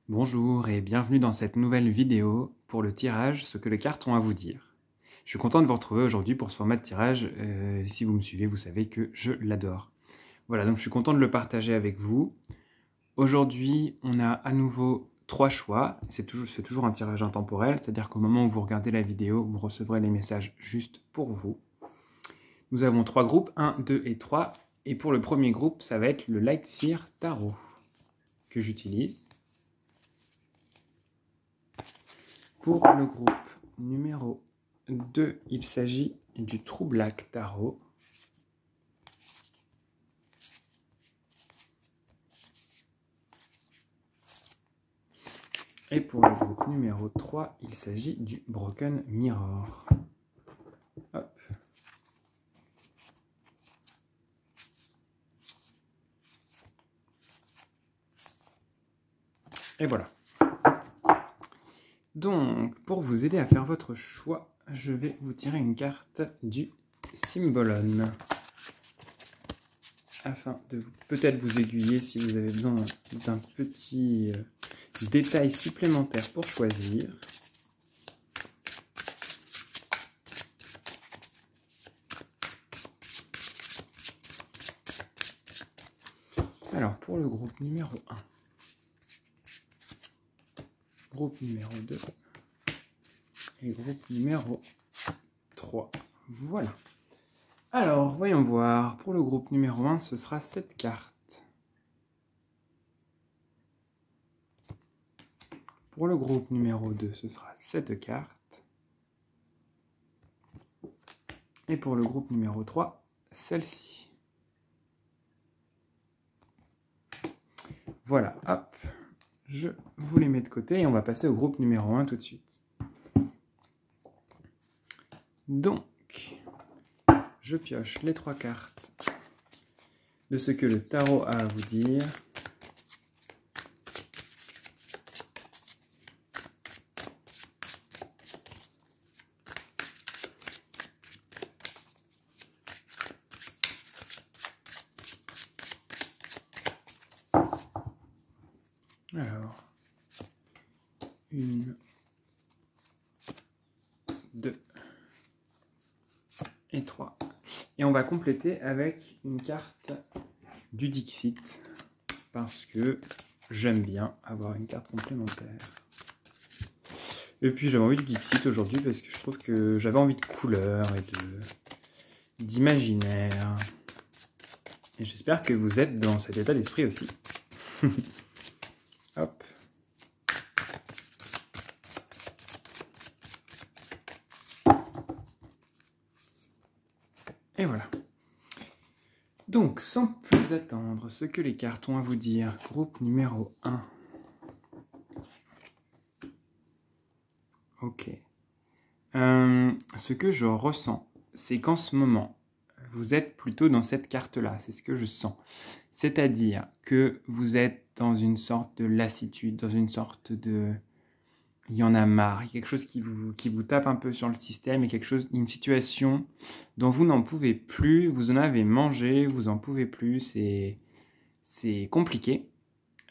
Bonjour et bienvenue dans cette nouvelle vidéo pour le tirage, ce que les cartes ont à vous dire. Je suis content de vous retrouver aujourd'hui pour ce format de tirage. Si vous me suivez, vous savez que je l'adore. Voilà, donc je suis content de le partager avec vous. Aujourd'hui, on a à nouveau 3 choix. C'est toujours un tirage intemporel, c'est-à-dire qu'au moment où vous regardez la vidéo, vous recevrez les messages juste pour vous. Nous avons 3 groupes, 1, 2 et 3. Et pour le premier groupe, ça va être le Lightseer Tarot que j'utilise. Pour le groupe numéro 2, il s'agit du True Black Tarot. Et pour le groupe numéro 3, il s'agit du Broken Mirror. Hop. Et voilà. Donc, pour vous aider à faire votre choix, je vais vous tirer une carte du Symbolon, afin de peut-être vous aiguiller si vous avez besoin d'un petit détail supplémentaire pour choisir. Alors, pour le groupe numéro 1, groupe numéro 2 et groupe numéro 3. Voilà. Alors, voyons voir. Pour le groupe numéro 1, ce sera cette carte. Pour le groupe numéro 2, ce sera cette carte. Et pour le groupe numéro 3, celle-ci. Voilà, hop. Je vous les mets de côté et on va passer au groupe numéro 1 tout de suite. Donc, je pioche les 3 cartes de ce que le tarot a à vous dire. Alors, 1, 2 et 3. Et on va compléter avec une carte du Dixit, parce que j'aime bien avoir une carte complémentaire. Et puis j'avais envie du Dixit aujourd'hui parce que je trouve que j'avais envie de couleurs et d'imaginaire. Et j'espère que vous êtes dans cet état d'esprit aussi. Hop. Et voilà. Donc, sans plus attendre, ce que les cartes ont à vous dire, groupe numéro 1. Ok. Ce que je ressens, c'est qu'en ce moment, vous êtes plutôt dans cette carte-là, c'est ce que je sens. C'est-à-dire que vous êtes dans une sorte de lassitude, dans une sorte de... Il y en a marre, il y a quelque chose qui vous tape un peu sur le système, et une situation dont vous n'en pouvez plus, vous en avez mangé, vous n'en pouvez plus, c'est compliqué.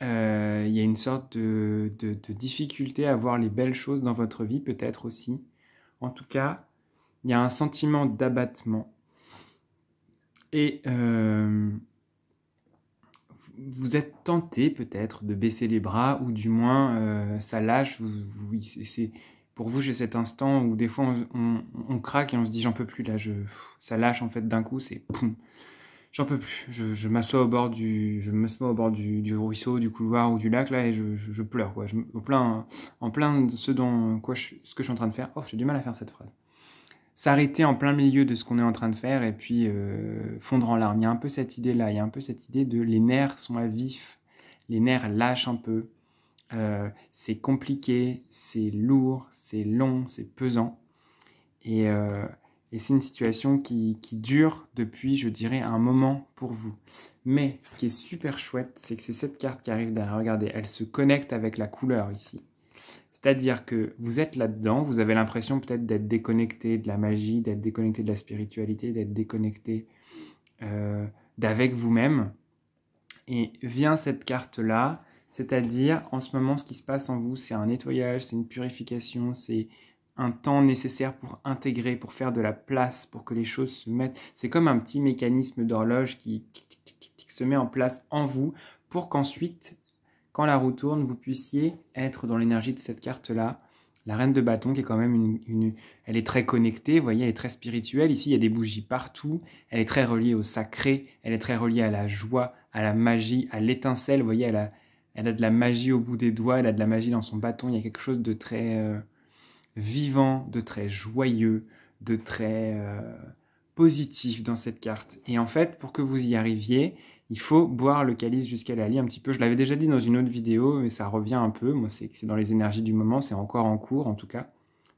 Il y a une sorte de difficulté à voir les belles choses dans votre vie, peut-être aussi. En tout cas, il y a un sentiment d'abattement. Et vous êtes tenté peut-être de baisser les bras, ou du moins ça lâche. Pour vous, j'ai cet instant où des fois on craque et on se dit j'en peux plus là, ça lâche en fait d'un coup, c'est poum, j'en peux plus. Je me sois au bord du ruisseau, du couloir ou du lac là, et je pleure quoi. En plein de ce que je suis en train de faire. Oh, j'ai du mal à faire cette phrase. S'arrêter en plein milieu de ce qu'on est en train de faire et puis fondre en larmes. Il y a un peu cette idée-là, il y a un peu cette idée de les nerfs sont à vif, les nerfs lâchent un peu, c'est compliqué, c'est lourd, c'est long, c'est pesant. Et c'est une situation qui dure depuis, je dirais, un moment pour vous. Mais ce qui est super chouette, c'est que c'est cette carte qui arrive derrière. Regardez, elle se connecte avec la couleur ici. C'est-à-dire que vous êtes là-dedans, vous avez l'impression peut-être d'être déconnecté de la magie, d'être déconnecté de la spiritualité, d'être déconnecté d'avec vous-même. Et vient cette carte-là, C'est-à-dire, en ce moment, ce qui se passe en vous, c'est un nettoyage, c'est une purification, c'est un temps nécessaire pour intégrer, pour faire de la place, pour que les choses se mettent. C'est comme un petit mécanisme d'horloge qui se met en place en vous pour qu'ensuite, quand la roue tourne, vous puissiez être dans l'énergie de cette carte-là. La reine de bâton qui est quand même elle est très connectée, vous voyez, elle est très spirituelle. Ici, il y a des bougies partout. Elle est très reliée au sacré, elle est très reliée à la joie, à la magie, à l'étincelle. Vous voyez, elle a de la magie au bout des doigts, elle a de la magie dans son bâton. Il y a quelque chose de très vivant, de très joyeux, de très positif dans cette carte. Et en fait, pour que vous y arriviez, il faut boire le calice jusqu'à la lie un petit peu. Je l'avais déjà dit dans une autre vidéo, mais ça revient un peu. Moi, c'est dans les énergies du moment, c'est encore en cours en tout cas.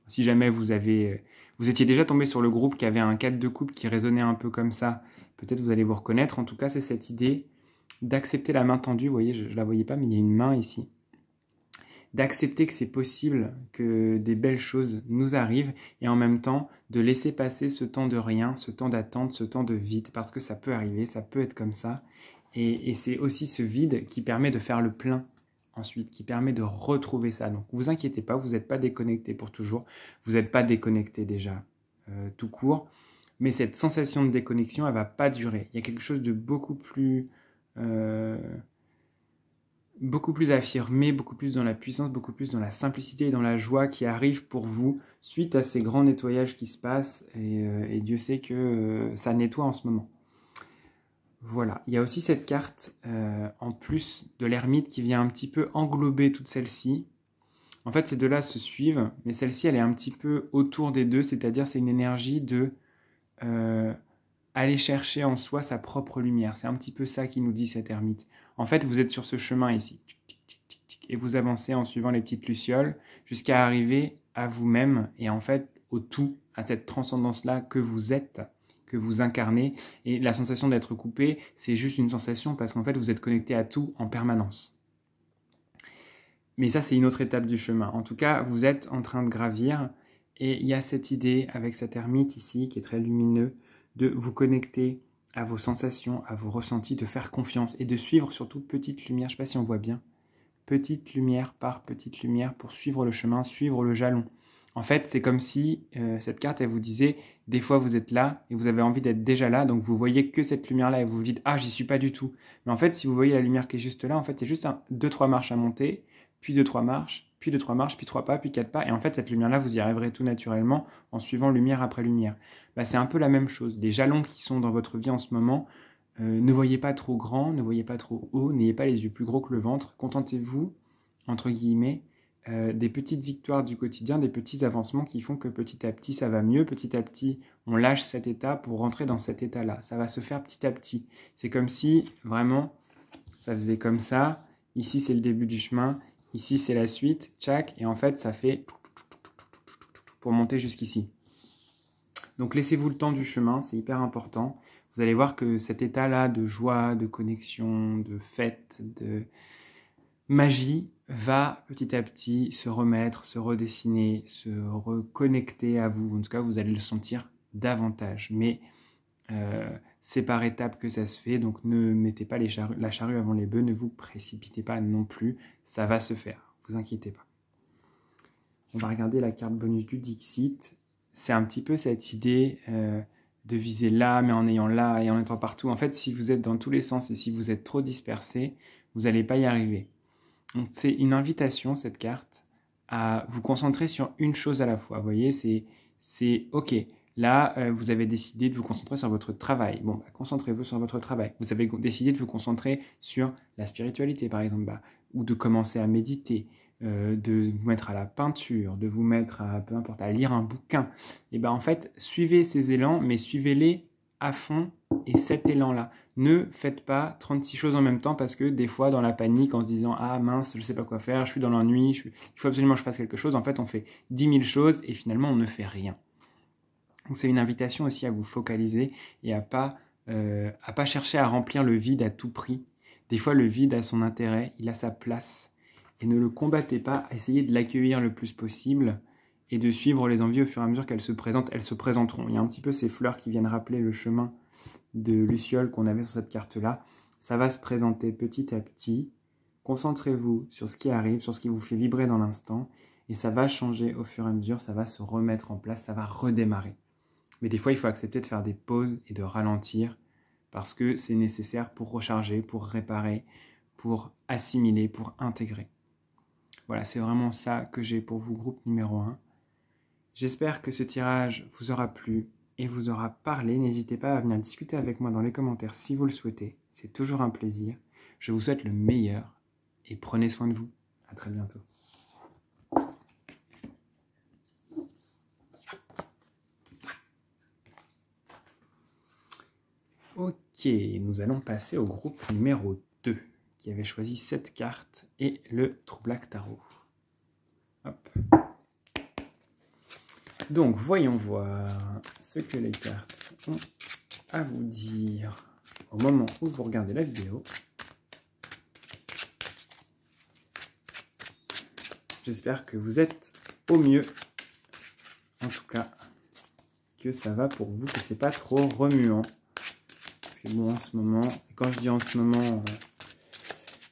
Si jamais vous étiez déjà tombé sur le groupe qui avait un 4 de coupe qui résonnait un peu comme ça, peut-être vous allez vous reconnaître. En tout cas, c'est cette idée d'accepter la main tendue. Vous voyez, je ne la voyais pas, mais il y a une main ici. D'accepter que c'est possible, que des belles choses nous arrivent, et en même temps de laisser passer ce temps de rien, ce temps d'attente, ce temps de vide, parce que ça peut arriver, ça peut être comme ça. Et c'est aussi ce vide qui permet de faire le plein ensuite, qui permet de retrouver ça. Donc vous inquiétez pas, vous n'êtes pas déconnecté pour toujours, vous n'êtes pas déconnecté déjà tout court, mais cette sensation de déconnexion, elle va pas durer. Il y a quelque chose de beaucoup plus affirmé, beaucoup plus dans la puissance, beaucoup plus dans la simplicité et dans la joie qui arrive pour vous suite à ces grands nettoyages qui se passent, et Dieu sait que ça nettoie en ce moment. Voilà, il y a aussi cette carte, en plus de l'ermite, qui vient un petit peu englober toutes celles-ci. En fait, ces deux-là se suivent, mais celle-ci, elle est un petit peu autour des deux, c'est-à-dire c'est une énergie de aller chercher en soi sa propre lumière. C'est un petit peu ça qui nous dit cette ermite. En fait, vous êtes sur ce chemin ici, et vous avancez en suivant les petites lucioles jusqu'à arriver à vous-même, et en fait, au tout, à cette transcendance-là que vous êtes, que vous incarnez. Et la sensation d'être coupé, c'est juste une sensation parce qu'en fait, vous êtes connecté à tout en permanence. Mais ça, c'est une autre étape du chemin. En tout cas, vous êtes en train de gravir, et il y a cette idée avec cet ermite ici, qui est très lumineux, de vous connecter à vos sensations, à vos ressentis, de faire confiance et de suivre surtout petite lumière. Je ne sais pas si on voit bien. Petite lumière par petite lumière pour suivre le chemin, suivre le jalon. En fait, c'est comme si cette carte, elle vous disait, des fois vous êtes là et vous avez envie d'être déjà là, donc vous voyez que cette lumière-là et vous vous dites, ah, j'y suis pas du tout. Mais en fait, si vous voyez la lumière qui est juste là, en fait, il y a juste 2-3 marches à monter, puis 2-3 marches, puis 2-3 marches, puis 3 pas, puis 4 pas. Et en fait, cette lumière-là, vous y arriverez tout naturellement en suivant lumière après lumière. Bah, c'est un peu la même chose. Les jalons qui sont dans votre vie en ce moment, ne voyez pas trop grand, ne voyez pas trop haut, n'ayez pas les yeux plus gros que le ventre. Contentez-vous, entre guillemets, des petites victoires du quotidien, des petits avancements qui font que petit à petit ça va mieux, petit à petit on lâche cet état pour rentrer dans cet état-là. Ça va se faire petit à petit. C'est comme si vraiment ça faisait comme ça. Ici c'est le début du chemin, ici c'est la suite, tchac, et en fait ça fait pour monter jusqu'ici. Donc laissez-vous le temps du chemin, c'est hyper important. Vous allez voir que cet état-là de joie, de connexion, de fête, de magie va petit à petit se remettre, se redessiner, se reconnecter à vous. En tout cas, vous allez le sentir davantage. Mais c'est par étapes que ça se fait, donc ne mettez pas la charrue avant les bœufs, ne vous précipitez pas non plus, ça va se faire, vous inquiétez pas. On va regarder la carte bonus du Dixit. C'est un petit peu cette idée de viser là, mais en ayant là et en étant partout. En fait, si vous êtes dans tous les sens et si vous êtes trop dispersé, vous n'allez pas y arriver. Donc, c'est une invitation, cette carte, à vous concentrer sur une chose à la fois. Vous voyez, c'est OK. Là, vous avez décidé de vous concentrer sur votre travail. Bon, bah, concentrez-vous sur votre travail. Vous avez décidé de vous concentrer sur la spiritualité, par exemple, ou de commencer à méditer, de vous mettre à la peinture, de vous mettre à, peu importe, à lire un bouquin. Et ben en fait, suivez ces élans, mais suivez-les à fond. Et cet élan-là, ne faites pas 36 choses en même temps parce que des fois, dans la panique, en se disant « Ah mince, je ne sais pas quoi faire, je suis dans l'ennui, il faut absolument que je fasse quelque chose », en fait, on fait 10 000 choses et finalement, on ne fait rien. Donc, c'est une invitation aussi à vous focaliser et à pas chercher à remplir le vide à tout prix. Des fois, le vide a son intérêt, il a sa place. Et ne le combattez pas, essayez de l'accueillir le plus possible et de suivre les envies au fur et à mesure qu'elles se présentent. Elles se présenteront. Il y a un petit peu ces fleurs qui viennent rappeler le chemin de Luciole qu'on avait sur cette carte-là. Ça va se présenter petit à petit. Concentrez-vous sur ce qui arrive, sur ce qui vous fait vibrer dans l'instant, et ça va changer au fur et à mesure, ça va se remettre en place, ça va redémarrer. Mais des fois, il faut accepter de faire des pauses et de ralentir, parce que c'est nécessaire pour recharger, pour réparer, pour assimiler, pour intégrer. Voilà, c'est vraiment ça que j'ai pour vous, groupe numéro 1. J'espère que ce tirage vous aura plu et vous aura parlé. N'hésitez pas à venir discuter avec moi dans les commentaires si vous le souhaitez. C'est toujours un plaisir. Je vous souhaite le meilleur et prenez soin de vous. À très bientôt. Ok, nous allons passer au groupe numéro 2 qui avait choisi cette carte et le Troublac Tarot. Hop. Donc, voyons voir ce que les cartes ont à vous dire au moment où vous regardez la vidéo. J'espère que vous êtes au mieux, en tout cas, que ça va pour vous, que c'est pas trop remuant. Parce que bon, en ce moment, quand je dis en ce moment,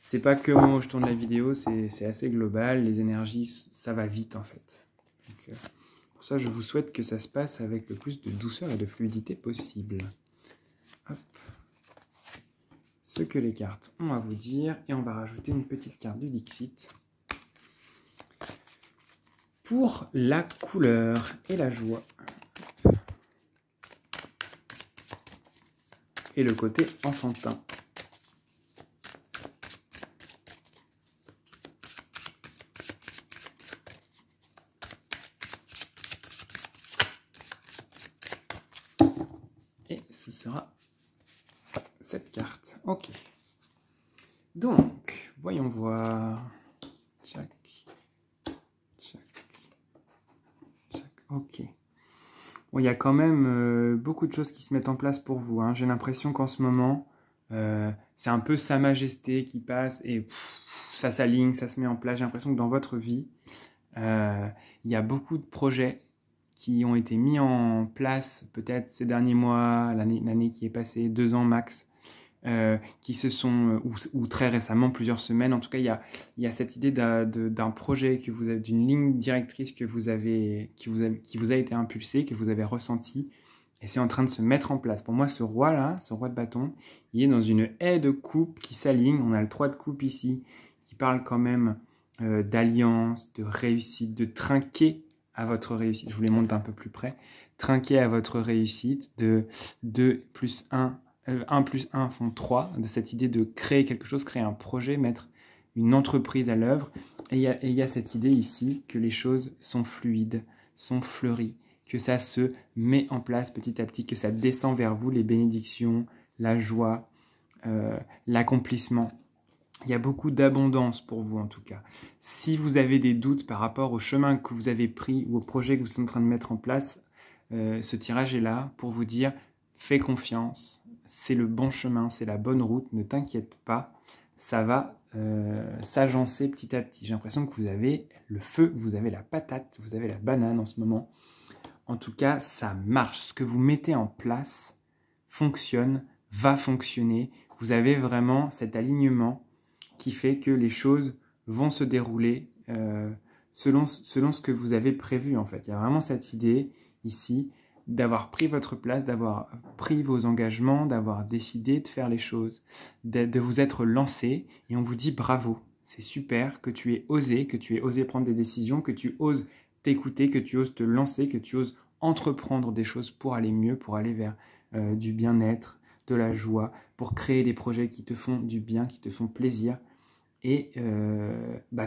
c'est pas que au moment où je tourne la vidéo, c'est assez global, les énergies, ça va vite en fait. Donc, pour ça, je vous souhaite que ça se passe avec le plus de douceur et de fluidité possible. Hop. Ce que les cartes ont à vous dire, et on va rajouter une petite carte du Dixit. Pour la couleur et la joie. Et le côté enfantin. Et ce sera cette carte. Ok. Donc, voyons voir. Tchac. Ok. Bon, il y a quand même beaucoup de choses qui se mettent en place pour vous. Hein. J'ai l'impression qu'en ce moment, c'est un peu Sa Majesté qui passe et ça s'aligne, ça se met en place. J'ai l'impression que dans votre vie, il y a beaucoup de projets qui ont été mis en place peut-être ces derniers mois, l'année qui est passée, 2 ans max. Qui se sont, ou très récemment, plusieurs semaines. En tout cas, il y a cette idée d'un projet, d'une ligne directrice qui vous a été impulsée, que vous avez ressenti, et c'est en train de se mettre en place. Pour moi, ce roi-là, ce roi de bâton, il est dans une haie de coupe qui s'aligne. On a le 3 de coupe ici, qui parle quand même d'alliance, de réussite, de trinquer à votre réussite. Je vous les montre d'un peu plus près. Trinquer à votre réussite, de 2 plus 1, 1 plus 1 font 3, de cette idée de créer quelque chose, créer un projet, mettre une entreprise à l'œuvre. Et il y a cette idée ici que les choses sont fluides, sont fleuries, que ça se met en place petit à petit, que ça descend vers vous, les bénédictions, la joie, l'accomplissement. Il y a beaucoup d'abondance pour vous en tout cas. Si vous avez des doutes par rapport au chemin que vous avez pris ou au projet que vous êtes en train de mettre en place, ce tirage est là pour vous dire fais confiance. C'est le bon chemin, c'est la bonne route, ne t'inquiète pas, ça va s'agencer petit à petit. J'ai l'impression que vous avez le feu, vous avez la patate, vous avez la banane en ce moment. En tout cas, ça marche. Ce que vous mettez en place fonctionne, va fonctionner. Vous avez vraiment cet alignement qui fait que les choses vont se dérouler selon ce que vous avez prévu en fait. Il y a vraiment cette idée ici d'avoir pris votre place, d'avoir pris vos engagements, d'avoir décidé de faire les choses, de vous être lancé, et on vous dit bravo, c'est super que tu aies osé prendre des décisions, que tu oses t'écouter, que tu oses te lancer, que tu oses entreprendre des choses pour aller mieux, pour aller vers du bien-être, de la joie, pour créer des projets qui te font du bien, qui te font plaisir, et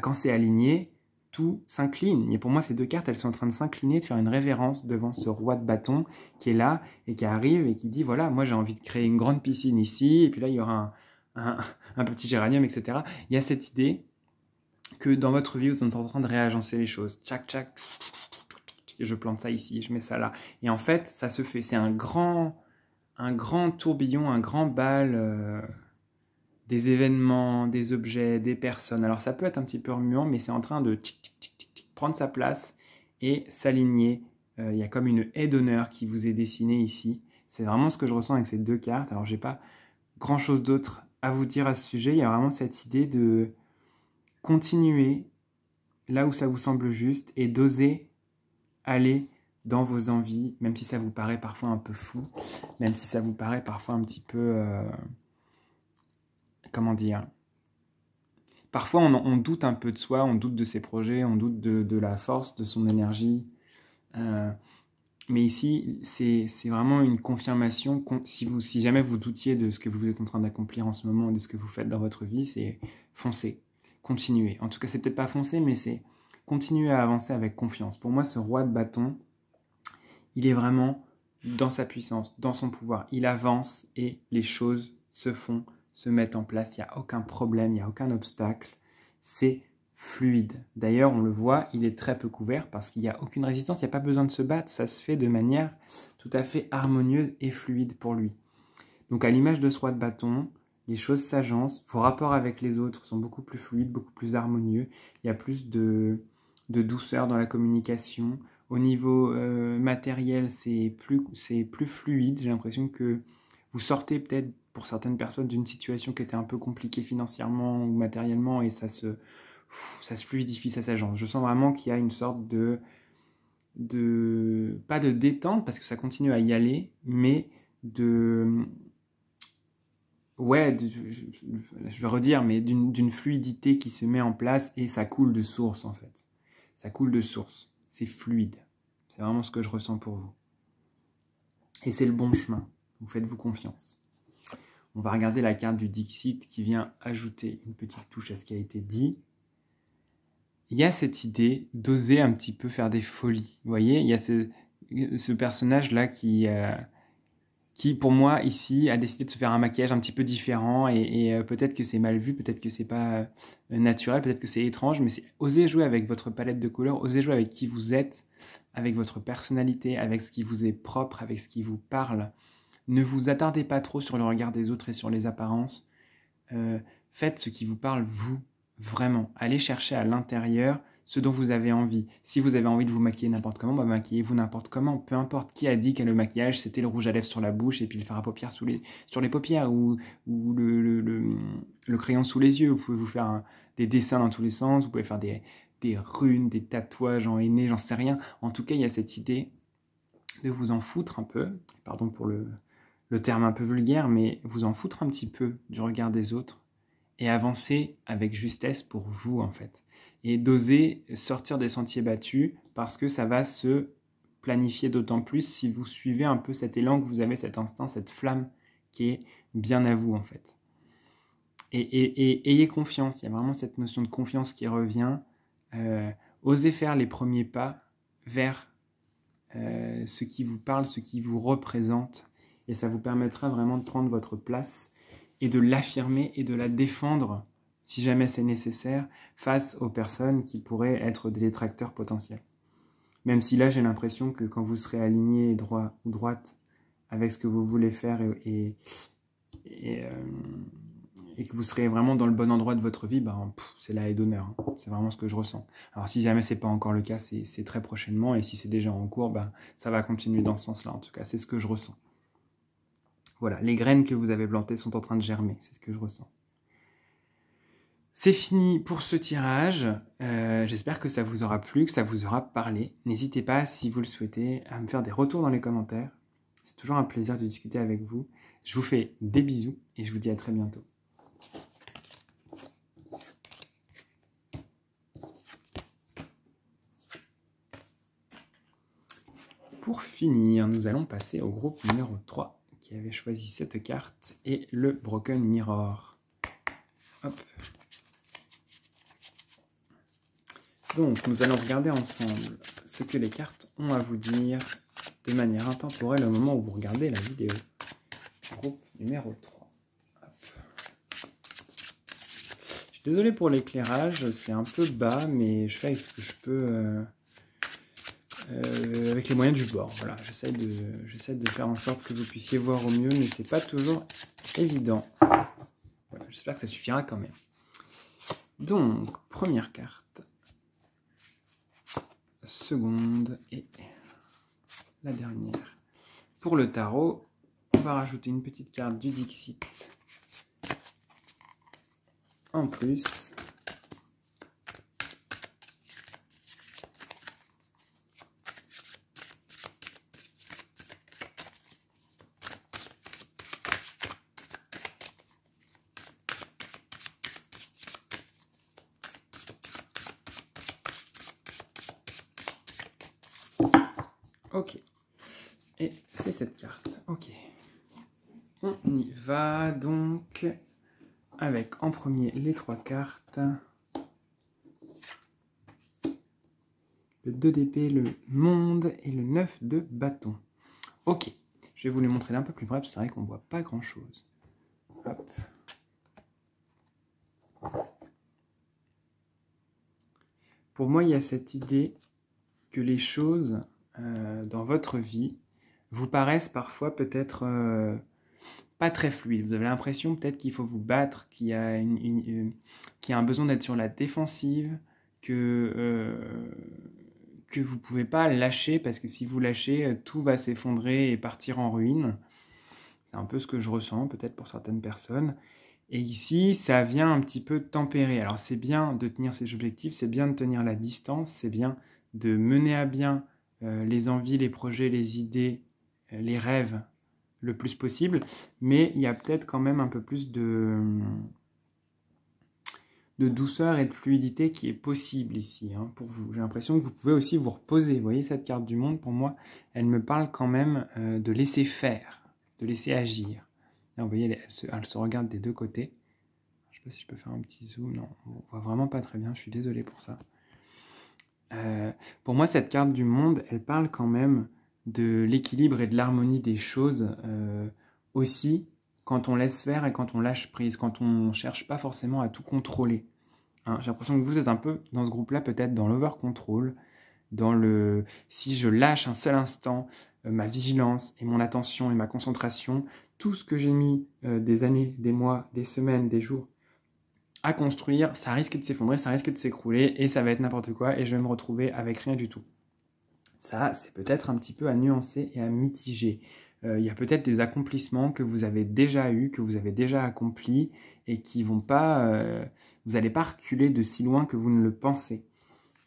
quand c'est aligné, tout s'incline. Et pour moi, ces deux cartes, elles sont en train de s'incliner, de faire une révérence devant ce roi de bâton qui est là et qui arrive et qui dit, voilà, moi j'ai envie de créer une grande piscine ici, et puis là, il y aura un petit géranium, etc. Il y a cette idée que dans votre vie, vous êtes en train de réagencer les choses. Tchac, tchac, je plante ça ici, je mets ça là. Et en fait, ça se fait. C'est un grand tourbillon, un grand bal des événements, des objets, des personnes. Alors ça peut être un petit peu remuant, mais c'est en train de prendre sa place et s'aligner. Il y a comme une haie d'honneur qui vous est dessinée ici. C'est vraiment ce que je ressens avec ces deux cartes. Alors j'ai pas grand chose d'autre à vous dire à ce sujet. Il y a vraiment cette idée de continuez là où ça vous semble juste et d'oser aller dans vos envies, même si ça vous paraît parfois un peu fou, même si ça vous paraît parfois un petit peu... comment dire? Parfois, on doute un peu de soi, on doute de ses projets, on doute de la force, de son énergie. Mais ici, c'est vraiment une confirmation. Si jamais vous doutiez de ce que vous êtes en train d'accomplir en ce moment, de ce que vous faites dans votre vie, c'est foncez, continuez. En tout cas, c'est peut-être pas foncer, mais c'est continuer à avancer avec confiance. Pour moi, ce roi de bâton, il est vraiment dans sa puissance, dans son pouvoir. Il avance et les choses se font, se mettent en place. Il n'y a aucun problème, il n'y a aucun obstacle. C'est fluide. D'ailleurs, on le voit, il est très peu couvert parce qu'il n'y a aucune résistance, il n'y a pas besoin de se battre. Ça se fait de manière tout à fait harmonieuse et fluide pour lui. Donc à l'image de ce roi de bâton, les choses s'agencent. Vos rapports avec les autres sont beaucoup plus fluides, beaucoup plus harmonieux. Il y a plus de douceur dans la communication. Au niveau matériel, c'est plus fluide. J'ai l'impression que vous sortez peut-être pour certaines personnes d'une situation qui était un peu compliquée financièrement ou matériellement et ça se fluidifie, ça s'agence. Je sens vraiment qu'il y a une sorte pas de détente parce que ça continue à y aller, mais je vais redire, mais d'une fluidité qui se met en place et ça coule de source en fait. Ça coule de source. C'est fluide. C'est vraiment ce que je ressens pour vous. Et c'est le bon chemin. Vous faites-vous confiance. On va regarder la carte du Dixit qui vient ajouter une petite touche à ce qui a été dit. Il y a cette idée d'oser un petit peu faire des folies. Vous voyez, il y a ce personnage-là qui, pour moi, ici, a décidé de se faire un maquillage un petit peu différent et peut-être que c'est mal vu, peut-être que c'est pas naturel, peut-être que c'est étrange, mais c'est oser jouer avec votre palette de couleurs, oser jouer avec qui vous êtes, avec votre personnalité, avec ce qui vous est propre, avec ce qui vous parle. Ne vous attardez pas trop sur le regard des autres et sur les apparences. Faites ce qui vous parle, vous, vraiment. Allez chercher à l'intérieur ce dont vous avez envie. Si vous avez envie de vous maquiller n'importe comment, bah maquillez-vous n'importe comment. Peu importe qui a dit que le maquillage, c'était le rouge à lèvres sur la bouche et puis le fard à paupières sur les paupières ou le crayon sous les yeux. Vous pouvez vous faire des dessins dans tous les sens, vous pouvez faire des runes, des tatouages en henné, j'en sais rien. En tout cas, il y a cette idée de vous en foutre un peu, pardon pour le terme un peu vulgaire, mais vous en foutre un petit peu du regard des autres et avancer avec justesse pour vous en fait. Et d'oser sortir des sentiers battus parce que ça va se planifier d'autant plus si vous suivez un peu cet élan que vous avez, cet instinct, cette flamme qui est bien à vous en fait. Et ayez confiance, il y a vraiment cette notion de confiance qui revient. Osez faire les premiers pas vers ce qui vous parle, ce qui vous représente et ça vous permettra vraiment de prendre votre place et de l'affirmer et de la défendre si jamais c'est nécessaire, face aux personnes qui pourraient être des détracteurs potentiels. Même si là, j'ai l'impression que quand vous serez aligné droit ou droite avec ce que vous voulez faire et que vous serez vraiment dans le bon endroit de votre vie, c'est la haie d'honneur. Hein. C'est vraiment ce que je ressens. Alors si jamais c'est pas encore le cas, c'est très prochainement. Et si c'est déjà en cours, ça va continuer dans ce sens-là. En tout cas, c'est ce que je ressens. Voilà, les graines que vous avez plantées sont en train de germer. C'est ce que je ressens. C'est fini pour ce tirage. J'espère que ça vous aura plu, que ça vous aura parlé. N'hésitez pas, si vous le souhaitez, à me faire des retours dans les commentaires. C'est toujours un plaisir de discuter avec vous. Je vous fais des bisous et je vous dis à très bientôt. Pour finir, nous allons passer au groupe numéro 3 qui avait choisi cette carte et le Broken Mirror. Hop. Donc, nous allons regarder ensemble ce que les cartes ont à vous dire de manière intemporelle au moment où vous regardez la vidéo. Groupe numéro 3. Hop. Je suis désolé pour l'éclairage, c'est un peu bas, mais je fais avec ce que je peux avec les moyens du bord. Voilà, j'essaie de faire en sorte que vous puissiez voir au mieux, mais c'est pas toujours évident. Voilà, j'espère que ça suffira quand même. Donc, première carte. Seconde et la dernière. Pour le tarot, on va rajouter une petite carte du Dixit en plus. Ok. Et c'est cette carte. Ok. On y va donc avec en premier les 3 cartes. Le 2 d'épée, le monde et le 9 de bâton. Ok. Je vais vous les montrer d'un peu plus près parce que c'est vrai qu'on ne voit pas grand chose. Hop. Pour moi, il y a cette idée que les choses dans votre vie vous paraissent parfois peut-être pas très fluides. Vous avez l'impression peut-être qu'il faut vous battre, qu'il y a, qu'il y a un besoin d'être sur la défensive, que vous ne pouvez pas lâcher parce que si vous lâchez, tout va s'effondrer et partir en ruine. C'est un peu ce que je ressens peut-être pour certaines personnes. Et ici, ça vient un petit peu tempérer. Alors c'est bien de tenir ses objectifs, c'est bien de tenir la distance, c'est bien de mener à bien les envies, les projets, les idées, les rêves le plus possible, mais il y a peut-être quand même un peu plus de douceur et de fluidité qui est possible ici pour vous. J'ai l'impression que vous pouvez aussi vous reposer. Vous voyez cette carte du monde, pour moi, elle me parle quand même de laisser faire, de laisser agir. Là, vous voyez, elle se regarde des deux côtés. Je ne sais pas si je peux faire un petit zoom. Non, on ne voit vraiment pas très bien. Je suis désolé pour ça. Pour moi, cette carte du monde, elle parle quand même de l'équilibre et de l'harmonie des choses aussi quand on laisse faire et quand on lâche prise, quand on ne cherche pas forcément à tout contrôler. Hein, j'ai l'impression que vous êtes un peu dans ce groupe-là, peut-être dans l'over-control, dans le « si je lâche un seul instant ma vigilance et mon attention et ma concentration, tout ce que j'ai mis des années, des mois, des semaines, des jours à construire, ça risque de s'effondrer, ça risque de s'écrouler et ça va être n'importe quoi et je vais me retrouver avec rien du tout. » Ça, c'est peut-être un petit peu à nuancer et à mitiger. Il y a peut-être des accomplissements que vous avez déjà eus, que vous avez déjà accomplis et qui vont pas... vous n'allez pas reculer de si loin que vous ne le pensez.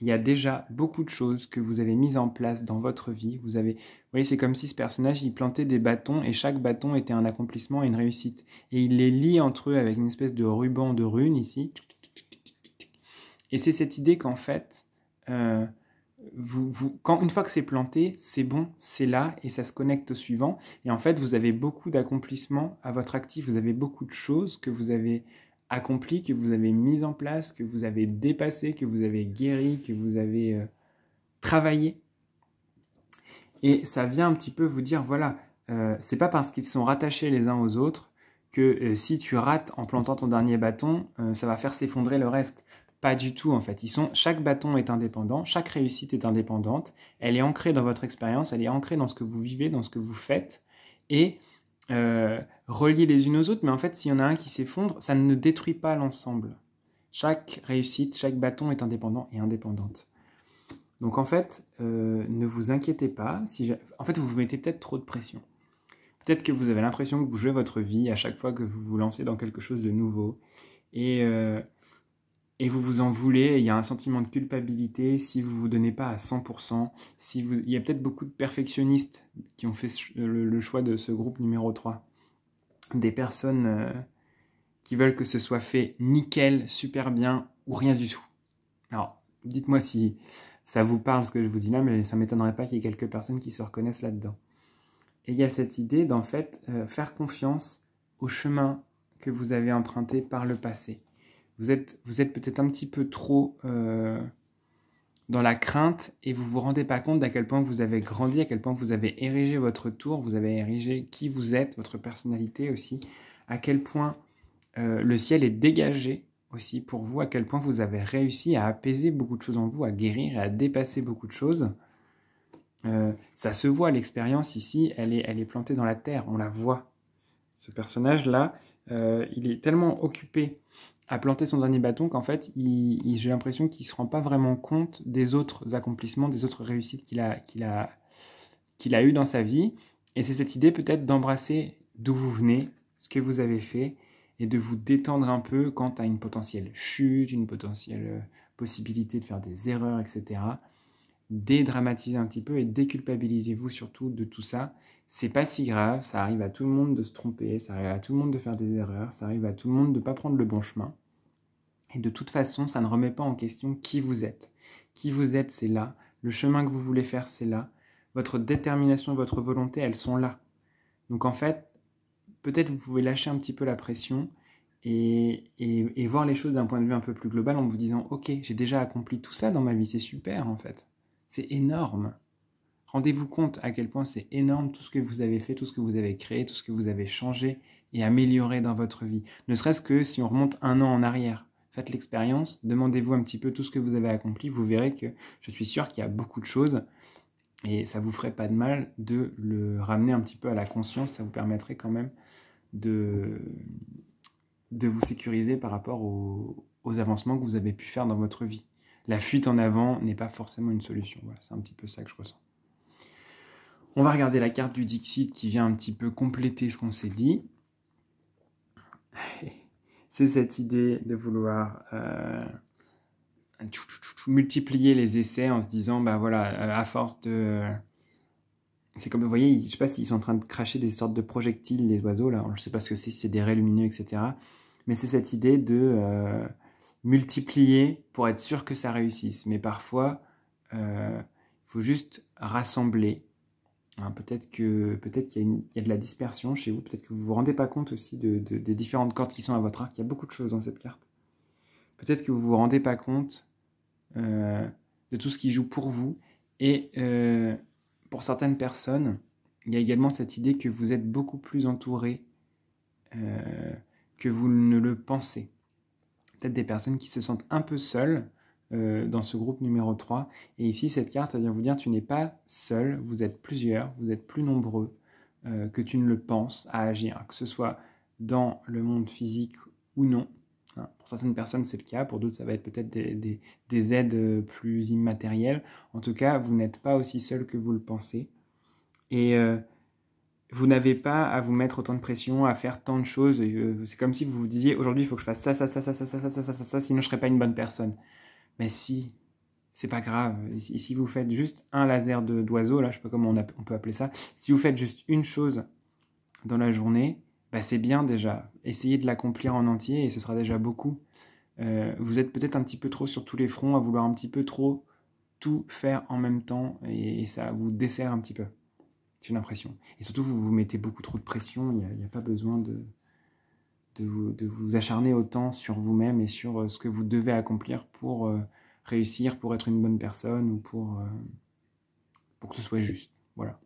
Il y a déjà beaucoup de choses que vous avez mises en place dans votre vie. Vous voyez, c'est comme si ce personnage, il plantait des bâtons et chaque bâton était un accomplissement et une réussite. Et il les lie entre eux avec une espèce de ruban de runes ici. Et c'est cette idée qu'en fait, une fois que c'est planté, c'est bon, c'est là et ça se connecte au suivant. Et en fait, vous avez beaucoup d'accomplissements à votre actif. Vous avez beaucoup de choses que vous avez accompli, que vous avez mis en place, que vous avez dépassé, que vous avez guéri, que vous avez travaillé. Et ça vient un petit peu vous dire, voilà, c'est pas parce qu'ils sont rattachés les uns aux autres que si tu rates en plantant ton dernier bâton, ça va faire s'effondrer le reste. Pas du tout en fait. Chaque bâton est indépendant, chaque réussite est indépendante, elle est ancrée dans votre expérience, elle est ancrée dans ce que vous vivez, dans ce que vous faites, et reliées les unes aux autres, mais en fait, s'il y en a un qui s'effondre, ça ne détruit pas l'ensemble. Chaque réussite, chaque bâton est indépendant et indépendante. Donc en fait, ne vous inquiétez pas. En fait, vous vous mettez peut-être trop de pression. Peut-être que vous avez l'impression que vous jouez votre vie à chaque fois que vous vous lancez dans quelque chose de nouveau. Et vous vous en voulez, il y a un sentiment de culpabilité si vous ne vous donnez pas à 100%. Il y a peut-être beaucoup de perfectionnistes qui ont fait le choix de ce groupe numéro 3. Des personnes qui veulent que ce soit fait nickel, super bien ou rien du tout. Alors, dites-moi si ça vous parle ce que je vous dis là, mais ça ne m'étonnerait pas qu'il y ait quelques personnes qui se reconnaissent là-dedans. Et il y a cette idée d'en fait faire confiance au chemin que vous avez emprunté par le passé. Vous êtes peut-être un petit peu trop dans la crainte et vous ne vous rendez pas compte d'à quel point vous avez grandi, à quel point vous avez érigé votre tour, vous avez érigé qui vous êtes, votre personnalité aussi, à quel point le ciel est dégagé aussi pour vous, à quel point vous avez réussi à apaiser beaucoup de choses en vous, à guérir et à dépasser beaucoup de choses. Ça se voit, l'expérience ici, elle est plantée dans la terre, on la voit. Ce personnage-là, il est tellement occupé à planter son dernier bâton qu'en fait, j'ai l'impression qu'il ne se rend pas vraiment compte des autres accomplissements, des autres réussites qu'il a eues dans sa vie. Et c'est cette idée peut-être d'embrasser d'où vous venez, ce que vous avez fait, et de vous détendre un peu quant à une potentielle chute, une potentielle possibilité de faire des erreurs, etc. Dédramatisez un petit peu et déculpabilisez-vous surtout de tout ça. C'est pas si grave, ça arrive à tout le monde de se tromper, ça arrive à tout le monde de faire des erreurs, ça arrive à tout le monde de ne pas prendre le bon chemin. Et de toute façon, ça ne remet pas en question qui vous êtes. Qui vous êtes, c'est là. Le chemin que vous voulez faire, c'est là. votre détermination et votre volonté, elles sont là. Donc en fait, peut-être vous pouvez lâcher un petit peu la pression et voir les choses d'un point de vue un peu plus global en vous disant « Ok, j'ai déjà accompli tout ça dans ma vie, c'est super en fait. C'est énorme. » Rendez-vous compte à quel point c'est énorme tout ce que vous avez fait, tout ce que vous avez créé, tout ce que vous avez changé et amélioré dans votre vie. Ne serait-ce que si on remonte 1 an en arrière. Faites l'expérience, demandez-vous un petit peu tout ce que vous avez accompli. Vous verrez que je suis sûr qu'il y a beaucoup de choses et ça ne vous ferait pas de mal de le ramener un petit peu à la conscience. Ça vous permettrait quand même de vous sécuriser par rapport aux avancements que vous avez pu faire dans votre vie. La fuite en avant n'est pas forcément une solution. Voilà, c'est un petit peu ça que je ressens. On va regarder la carte du Dixit qui vient un petit peu compléter ce qu'on s'est dit. C'est cette idée de vouloir multiplier les essais en se disant, bah voilà, à force de... c'est comme, vous voyez, je ne sais pas s'ils sont en train de cracher des sortes de projectiles, les oiseaux, là, je ne sais pas ce que c'est, si c'est des raies lumineux, etc. Mais c'est cette idée de multiplier pour être sûr que ça réussisse. Mais parfois, il faut juste rassembler. Hein, peut-être qu'il y a de la dispersion chez vous, peut-être que vous ne vous rendez pas compte aussi des différentes cordes qui sont à votre arc. Il y a beaucoup de choses dans cette carte. Peut-être que vous ne vous rendez pas compte de tout ce qui joue pour vous. Et pour certaines personnes, il y a également cette idée que vous êtes beaucoup plus entouré que vous ne le pensez. Peut-être des personnes qui se sentent un peu seules dans ce groupe numéro 3. Et ici, cette carte, elle vient vous dire tu n'es pas seul, vous êtes plusieurs, vous êtes plus nombreux que tu ne le penses à agir, que ce soit dans le monde physique ou non. Hein, pour certaines personnes, c'est le cas. Pour d'autres, ça va être peut-être des aides plus immatérielles. En tout cas, vous n'êtes pas aussi seul que vous le pensez. Et vous n'avez pas à vous mettre autant de pression, à faire tant de choses. C'est comme si vous vous disiez aujourd'hui, il faut que je fasse ça, sinon je ne serai pas une bonne personne. Mais si, c'est pas grave. Et si vous faites juste un laser d'oiseau, là, je sais pas comment on peut appeler ça, si vous faites juste une chose dans la journée, bah c'est bien déjà. Essayez de l'accomplir en entier et ce sera déjà beaucoup. Vous êtes peut-être un petit peu trop sur tous les fronts, à vouloir un petit peu trop tout faire en même temps et ça vous dessert un petit peu. J'ai l'impression. Et surtout, vous vous mettez beaucoup trop de pression, il n'y a pas besoin de vous acharner autant sur vous-même et sur ce que vous devez accomplir pour réussir, pour être une bonne personne ou pour que ce soit juste. Voilà.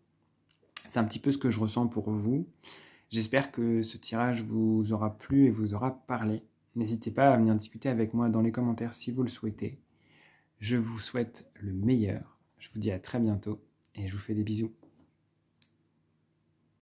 C'est un petit peu ce que je ressens pour vous. J'espère que ce tirage vous aura plu et vous aura parlé. N'hésitez pas à venir discuter avec moi dans les commentaires si vous le souhaitez. Je vous souhaite le meilleur. Je vous dis à très bientôt et je vous fais des bisous.